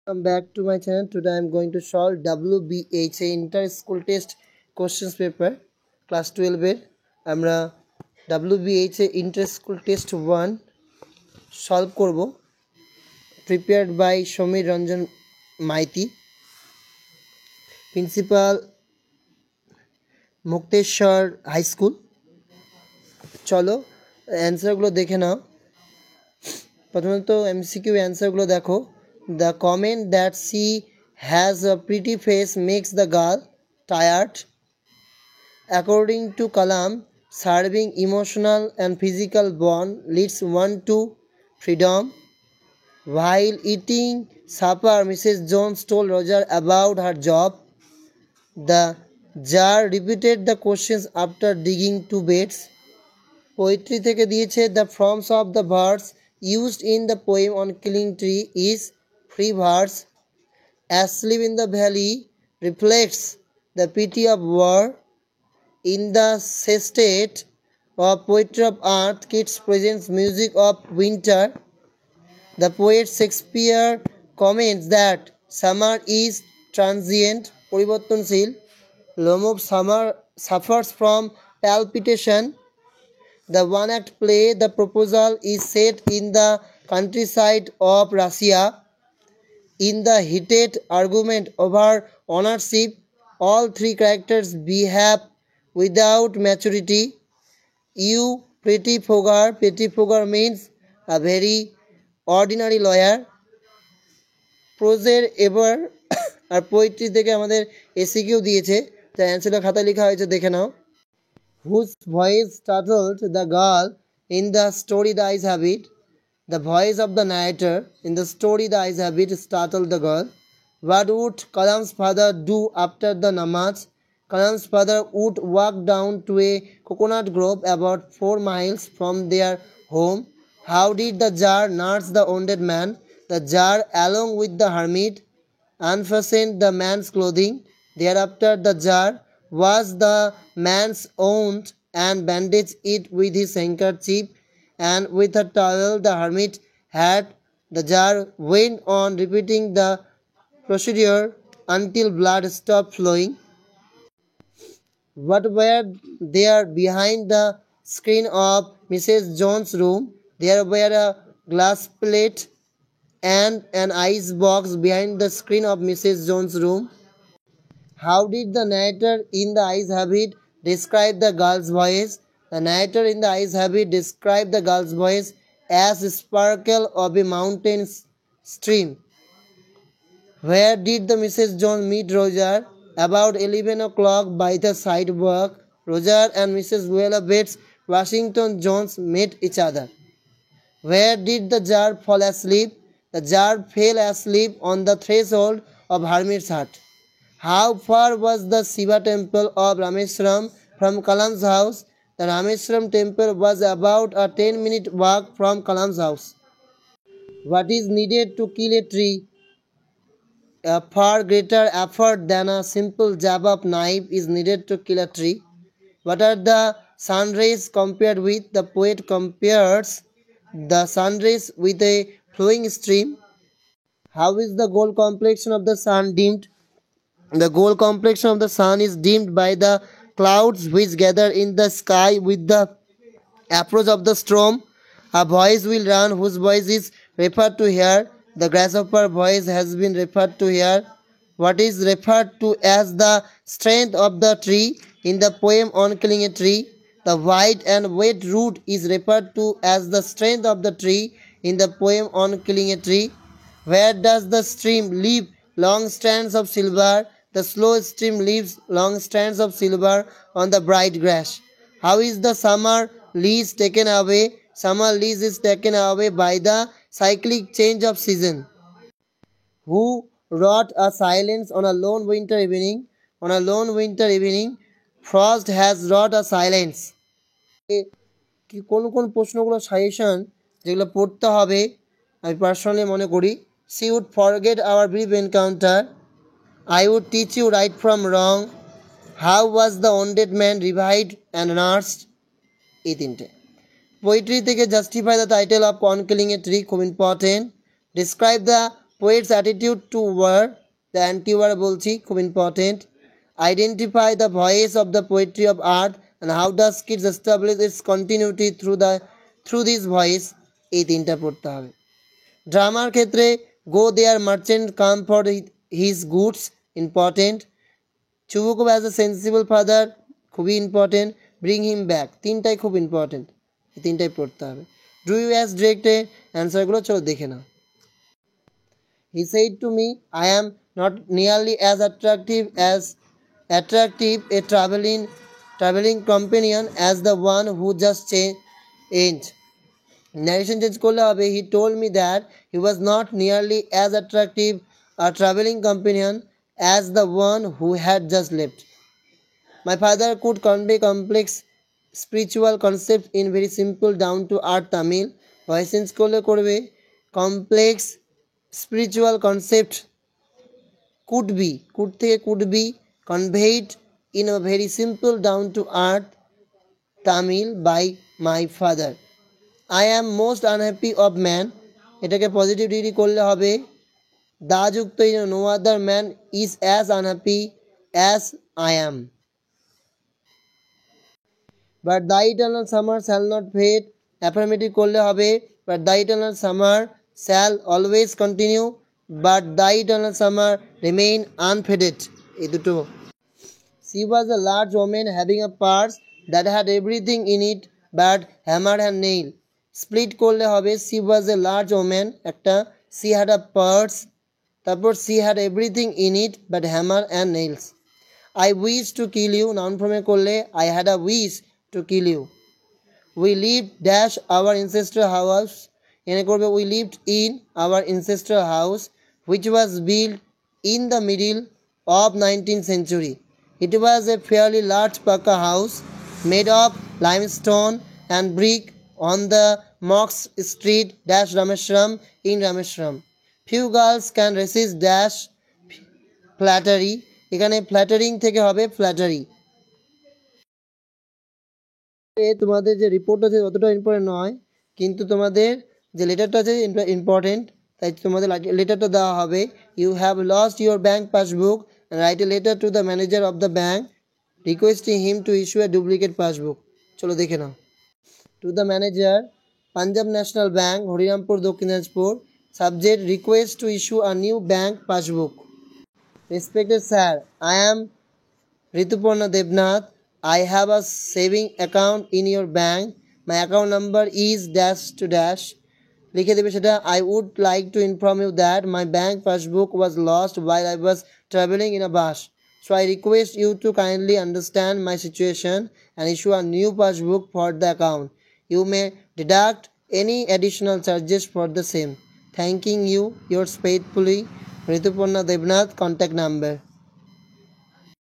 Welcome back to my channel. Today I am going to solve WBHA Inter School Test Questions Paper Class 12 এর আমরা WBHA Inter School Test 1 solve করব prepared by Shomir Ranjan Maiti, Principal Mukteshwar High School. চলো অ্যান্সারগুলো দেখে নাও। প্রথমত MCQ অ্যান্সারগুলো দেখো। The comment that she has a pretty face makes the girl tired. According to Kalam, serving emotional and physical bond leads one to freedom. While eating supper, Mrs. Jones told Roger about her job. The jar repeated the questions after digging two beds. Poetry থেকে দিয়েছে the forms of the verbs used in the poem on Killing Tree is free verse. Asleep in the valley reflects the pity of war. In the sestet of poetry of earth, kids presents music of winter. The poet Shakespeare comments that summer is transient, পরিবর্তনশীল. Loam of summer suffers from palpitation. The one-act play The Proposal is set in the countryside of Russia. In the heated argument over ownership, all three characters behave without maturity. You pettifogger means a very ordinary lawyer. প্রোজের এবার আর poetry থেকে আমাদের SCQ দিয়েছে, যা অ্যান্সারটা খাতায় লেখা হয়েছে দেখে নাও। Whose voice startled the girl in the story The Ice Habit? The voice of the narrator in the story The Ice Habit startled the girl. What would Kalam's father do after the namaz? Kalam's father would walk down to a coconut grove about 4 miles from their home. How did the jar nurse the wounded man? The jar, along with the hermit, unfastened the man's clothing. Thereafter the jar was the man's wound and bandaged it with his handkerchief, and with a towel the hermit had. The jar went on repeating the procedure until blood stopped flowing. What were there behind the screen of Mrs. Jones' room? There were a glass plate and an ice box behind the screen of Mrs. Jones' room. How did the narrator in The Ice Habit describe the girl's voice? The narrator in The Ice Habit described the girl's voice as the sparkle of a mountain stream. Where did the Mrs. Jones meet Roger? About 11 o'clock by the sidewalk. Roger and Mrs. Willa Bates Washington Jones met each other. Where did the jar fall asleep? The jar fell asleep on the threshold of hermit's hut. How far was the Shiva temple of Rameswaram from Kalam's house? The Rameswaram temple was about a 10-minute walk from Kalam's house. What is needed to kill a tree? A far greater effort than a simple jab of knife is needed to kill a tree. What are the sun rays compared with? The poet compares the sun rays with a flowing stream. How is the gold complexion of the sun dimmed? The gold complexion of the sun is dimmed by the clouds which gather in the sky with the approach of the storm. A voice will run whose voice is referred to here. The grasshopper voice has been referred to here. What is referred to as the strength of the tree in the poem on Killing a Tree? The white and wet root is referred to as the strength of the tree in the poem on Killing a Tree. Where does the stream leave long strands of silver? The slow stream leaves long strands of silver on the bright grass. How is the summer lease taken away? Summer lease is taken away by the cyclic change of season. Who wrought a silence on a lone winter evening? On a lone winter evening, Frost has wrought a silence. কোন কোন প্রশ্নগুলো suggestion যেগুলো পড়তে হবে আমি personally মনে করি। She would forget our brief encounter. I would teach you right from wrong. How was the wounded man revived and nursed? এই তিনটে। পোয়েট্রি থেকে justify the title of on killing a tree, খুব important. Describe the Poet's attitude to war, the anti-war বলছি, খুব important. Identify the voice of the poetry of art and how does kids establish its continuity through this voice, এই তিনটা পড়তে হবে। ড্রামার ক্ষেত্রে go there merchant come for his goods, important. Chubukov as a sensible father, খুবই important. Bring him back, তিনটাই খুব important, এই তিনটাই পড়তে হবে। ডু ইউ অ্যাজ ডিরেক্টে অ্যান্সারগুলো চলো দেখে নাও। He said to me, I am not nearly as attractive a traveling companion as the one who just changed. Narration change করলে হবে, he told me that he was not nearly as attractive a traveling companion as the one who had just left. My father could convey complex spiritual concepts in very simple down to earth Tamil. Voice change করলে করবে, complex spiritual concept could be conveyed in a very simple down to earth Tamil by my father. I am most unhappy of man, এটাকে positive degree করলে হবে, দা যুক্ত no other man is as unhappy as I am. But the eternal summer shall not fade, affirmative করলে হবে, but the eternal summer shall always continue, but the eternal summer remain unfaded, এই দুটো। She was a large woman having a purse that had everything in it but hammer and nail. Split করলে হবে, she was a large woman একটা, she had a purse, তারপর she had everything in it but hammer and nails. I wish to kill you, noun form এ করলে I had a wish to kill you. We lived dash our ancestral house, এনে করবে we lived in our ancestral house which was built in the middle of 19th century. It was a fairly large Paka house made of limestone and brick on the Mox Street dash Rameshram in Rameshram. Few girls can resist dash flattery, এখানে flattering থেকে হবে flattery. তোমাদের যে report আছে অতটা important নয়, কিন্তু তোমাদের যে লেটারটা আছে ইম্পর্টেন্ট, তাই তোমাদের লেটারটা দেওয়া হবে, you have lost your bank passbook, write a letter to the manager of the bank requesting him to issue a duplicate passbook. চলো দেখে নাও। To the manager, Punjab National Bank, Harirampur, Dakshin Dinajpur. Subject, request to issue a new bank passbook. Respected sir, I am Rituparna Debnath. I have a saving account in your bank. My account number is dash to dash. লিখে দেবে সেটা। I would like to inform you that my bank passbook was lost while I was traveling in a bus. So I request you to kindly understand my situation and issue a new passbook for the account. You may deduct any additional charges for the same. Thanking you, yours faithfully, Rituparna Devnath. Contact number